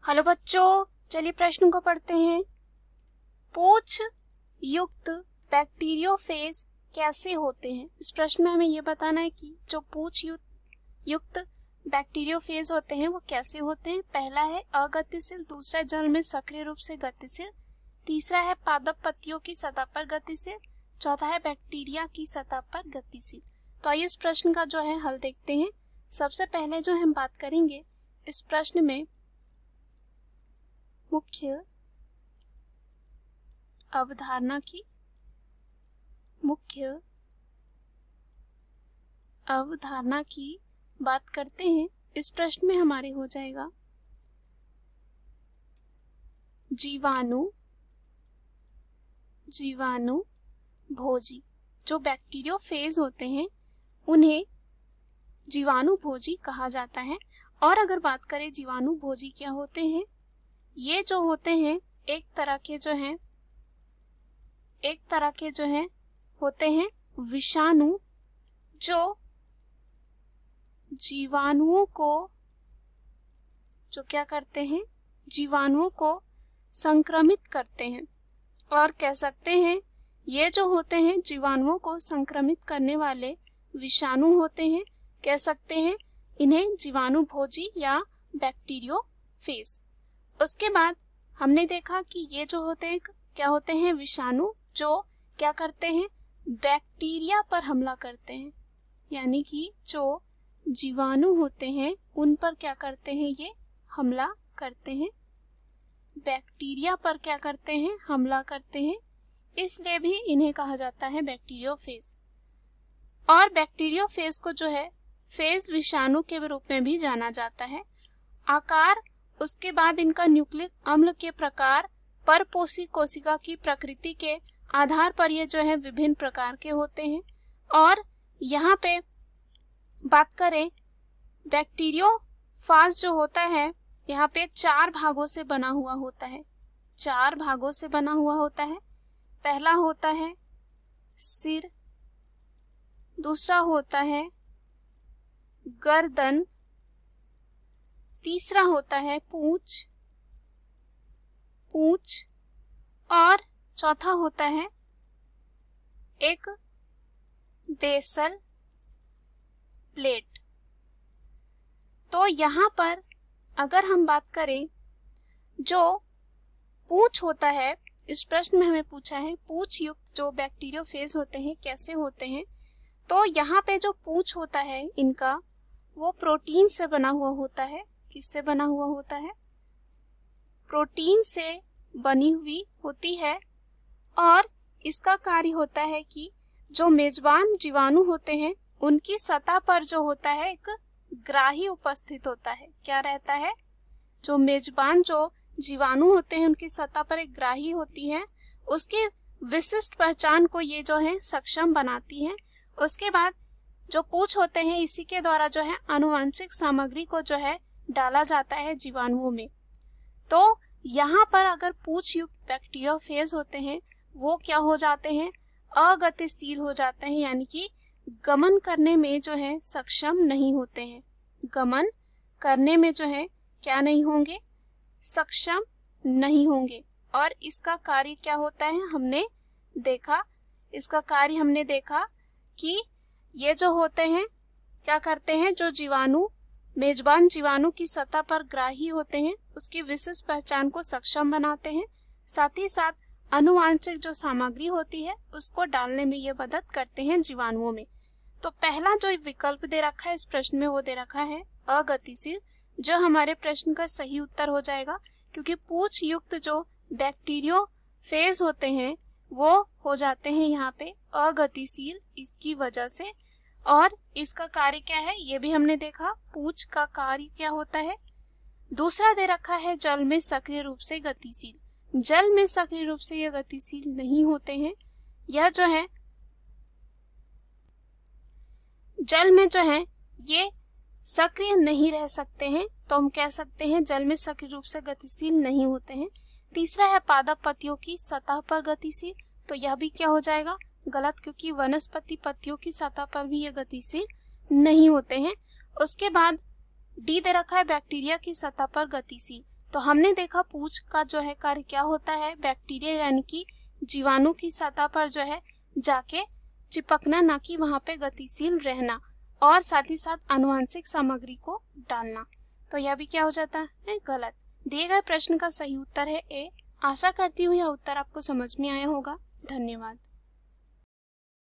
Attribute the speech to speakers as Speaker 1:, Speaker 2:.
Speaker 1: Hello बच्चों, चलिए प्रश्न को पढ़ते हैं। पूछ युक्त बैक्टीरियोफेज कैसे होते हैं। इस प्रश्न में हमें यह बताना है कि जो पूछ युक्त बैक्टीरियोफेज होते हैं वो कैसे होते हैं। पहला है अगतिशील, दूसरा जल में सक्रिय रूप से गतिशील, तीसरा है पादप पत्तियों की सतह पर गतिशील, चौथा है बैक्टीरिया की सतह पर गतिशील। तो आइए इस प्रश्न का जो है हल देखते हैं। सबसे पहले जो हम बात करेंगे इस प्रश्न में मुख्य अवधारणा की बात करते हैं। इस प्रश्न में हमारे हो जाएगा जीवाणु भोजी। जो बैक्टीरियोफेज होते हैं उन्हें जीवाणु भोजी कहा जाता है। और अगर बात करें जीवाणु भोजी क्या होते हैं, ये जो होते हैं एक तरह के जो हैं होते हैं विषाणु, जो जीवाणुओं को जो क्या करते हैं, जीवाणुओं को संक्रमित करते हैं। और कह सकते हैं ये जो होते हैं जीवाणुओं को संक्रमित करने वाले विषाणु होते हैं। कह सकते हैं इन्हें जीवाणु भोजी या बैक्टीरियोफेज। उसके बाद हमने देखा कि ये जो होते हैं क्या होते हैं, विषाणु जो क्या करते हैं, बैक्टीरिया पर हमला करते हैं। यानी कि जो जीवाणु होते हैं उन पर क्या करते हैं, ये हमला करते हैं, बैक्टीरिया पर क्या करते हैं, हमला करते हैं। इसलिए भी इन्हें कहा जाता है बैक्टीरियोफेज। और बैक्टीरियोफेज को जो है फेज विषाणु के रूप में भी जाना जाता है। आकार, उसके बाद इनका न्यूक्लिक अम्ल के प्रकार, परपोषी कोशिका की प्रकृति के आधार पर ये जो है विभिन्न प्रकार के होते हैं। और यहाँ पे बात करें बैक्टीरियोफाज जो होता है यहाँ पे 4 भागों से बना हुआ होता है। 4 भागों से बना हुआ होता है। पहला होता है सिर, दूसरा होता है गर्दन, तीसरा होता है पूंछ और चौथा होता है एक बेसल प्लेट। तो यहाँ पर अगर हम बात करें जो पूंछ होता है, इस प्रश्न में हमें पूछा है पूंछ युक्त जो बैक्टीरियोफेज होते हैं कैसे होते हैं। तो यहाँ पे जो पूंछ होता है इनका वो प्रोटीन से बना हुआ होता है। किससे बना हुआ होता है, प्रोटीन से बनी हुई होती है। और इसका कार्य होता है कि जो मेजबान जीवाणु होते हैं उनकी सतह पर जो होता है एक ग्राही उपस्थित होता है। क्या रहता है, जो मेजबान जो जीवाणु होते हैं उनकी सतह पर एक ग्राही होती है, उसकी विशिष्ट पहचान को ये जो है सक्षम बनाती है। उसके बाद जो पूंछ होते हैं इसी के द्वारा जो है आनुवंशिक सामग्री को जो है डाला जाता है जीवाणुओं में। तो यहाँ पर अगर पूंछ युक्त बैक्टीरियोफेज होते हैं वो क्या हो जाते हैं, अगतिशील हो जाते हैं। यानी कि गमन करने में जो है सक्षम नहीं होते हैं। गमन करने में जो है क्या नहीं होंगे, सक्षम नहीं होंगे। और इसका कार्य क्या होता है हमने देखा, इसका कार्य हमने देखा कि ये जो होते हैं क्या करते हैं, जो जीवाणु मेजबान जीवाणु की सतह पर ग्राही होते हैं उसकी विशिष्ट पहचान को सक्षम बनाते हैं। साथ ही साथ आनुवांशिक जो सामग्री होती है उसको डालने में ये मदद करते हैं जीवाणुओं में। तो पहला जो विकल्प दे रखा है इस प्रश्न में वो दे रखा है अगतिशील, जो हमारे प्रश्न का सही उत्तर हो जाएगा। क्योंकि पूंछ युक्त जो बैक्टीरियोफेज होते हैं वो हो जाते हैं यहाँ पे अगतिशील इसकी वजह से। और इसका कार्य क्या है ये भी हमने देखा, पूंछ का कार्य क्या होता है। दूसरा दे रखा है जल में सक्रिय रूप से गतिशील। जल में सक्रिय रूप से ये गतिशील नहीं होते हैं। यह जो है जल में जो है ये सक्रिय नहीं रह सकते हैं, तो हम कह सकते हैं जल में सक्रिय रूप से गतिशील नहीं होते हैं। तीसरा है पादप पत्तियों की सतह पर गतिशील, तो यह भी क्या हो जाएगा गलत, क्योंकि वनस्पति पत्तियों की सतह पर भी ये गतिशील नहीं होते हैं। उसके बाद डी दे रखा है बैक्टीरिया की सतह पर गतिशील, तो हमने देखा पूंछ का जो है कार्य क्या होता है, बैक्टीरिया यानी कि जीवाणु की सतह पर जो है जाके चिपकना, ना कि वहां पे गतिशील रहना, और साथ ही साथ आनुवंशिक सामग्री को डालना। तो यह भी क्या हो जाता है, गलत। दिए गए प्रश्न का सही उत्तर है ए। आशा करती हूँ यह उत्तर आपको समझ में आया होगा। धन्यवाद।